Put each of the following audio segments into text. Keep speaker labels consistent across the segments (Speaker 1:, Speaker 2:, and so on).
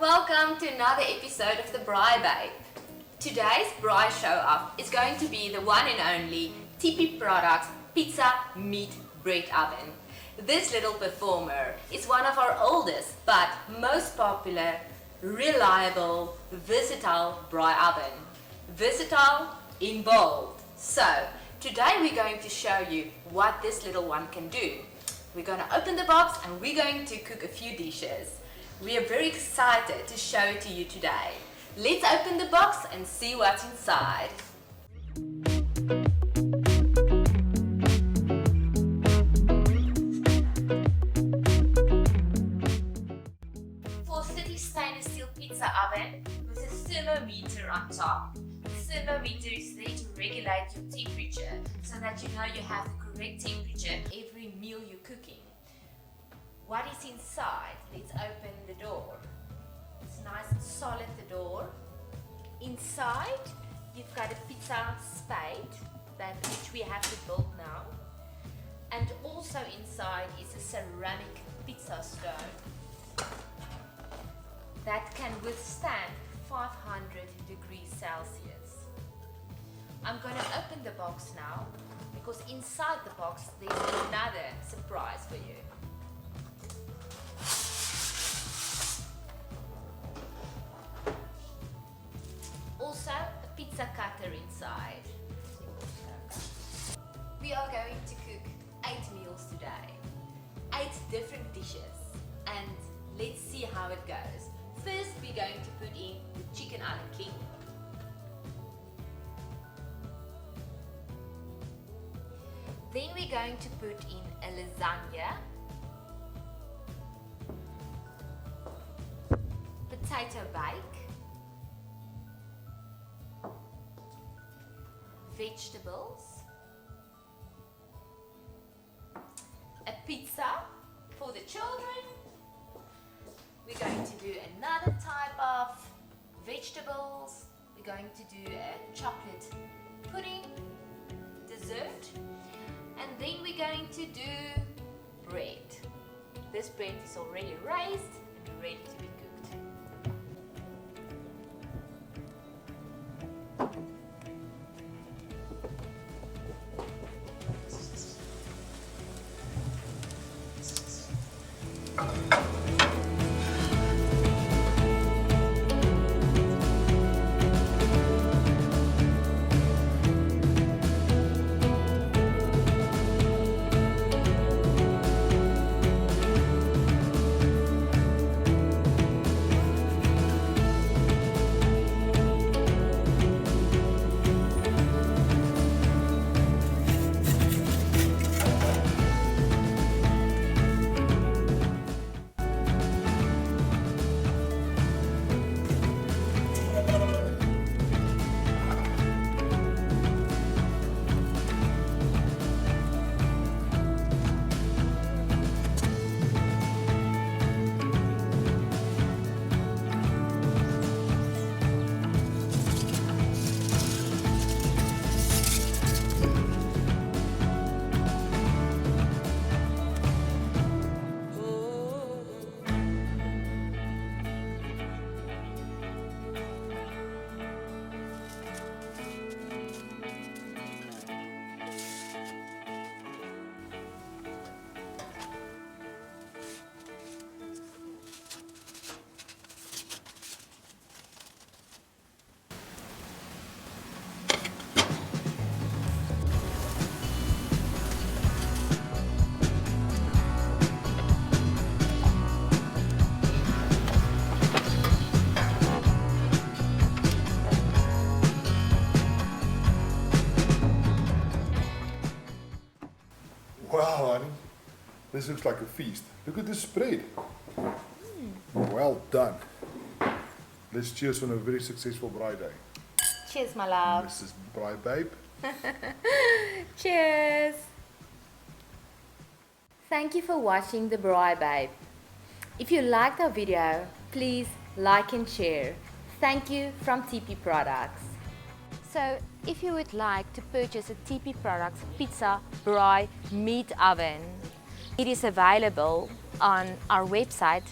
Speaker 1: Welcome to another episode of the BRAAI Babe. Today's BRAAI show-off is going to be the one and only TP Products Pizza Meat Bread Oven. This little performer is one of our oldest but most popular, reliable, versatile BRAAI oven. Versatile in bold. So, today we're going to show you what this little one can do. We're going to open the box and we're going to cook a few dishes. We are very excited to show it to you today. Let's open the box and see what's inside. Full-city stainless steel pizza oven with a thermometer on top. The thermometer is there to regulate your temperature so that you know you have the correct temperature every meal you're cooking. What is inside? Let's open the door. It's nice and solid, the door. Inside, you've got a pizza spade, which we have to build now. And also inside is a ceramic pizza stone that can withstand 500 degrees Celsius. I'm going to open the box now because inside the box there's another surprise for you. Also a pizza cutter inside. We are going to cook 8 meals today, 8 different dishes, and let's see how it goes. First we're going to put in the chicken a la king. Then we're going to put in a lasagna, potato bake, vegetables, a pizza for the children. We're going to do another type of vegetables. We're going to do a chocolate pudding, dessert, and then we're going to do bread. This bread is already raised and ready to be cooked.
Speaker 2: Wow, honey, this looks like a feast. Look at this spread. Well done. Let's cheers on a very successful BRAAI day.
Speaker 1: Cheers, my love.
Speaker 2: Mrs. BRAAI Babe.
Speaker 1: Cheers. Thank you for watching the BRAAI Babe. If you liked our video, please like and share. Thank you from TP Products. So, if you would like to purchase a TP Products Pizza BRAAI Meat Oven, it is available on our website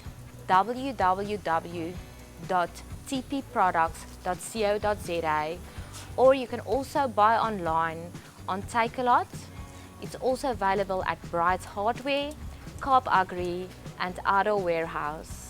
Speaker 1: www.tpproducts.co.za.
Speaker 3: www.tpproducts.co.za, or you can also buy online on Takealot. It's also available at BRAAI's Hardware, Kaap Agri and Ado Warehouse.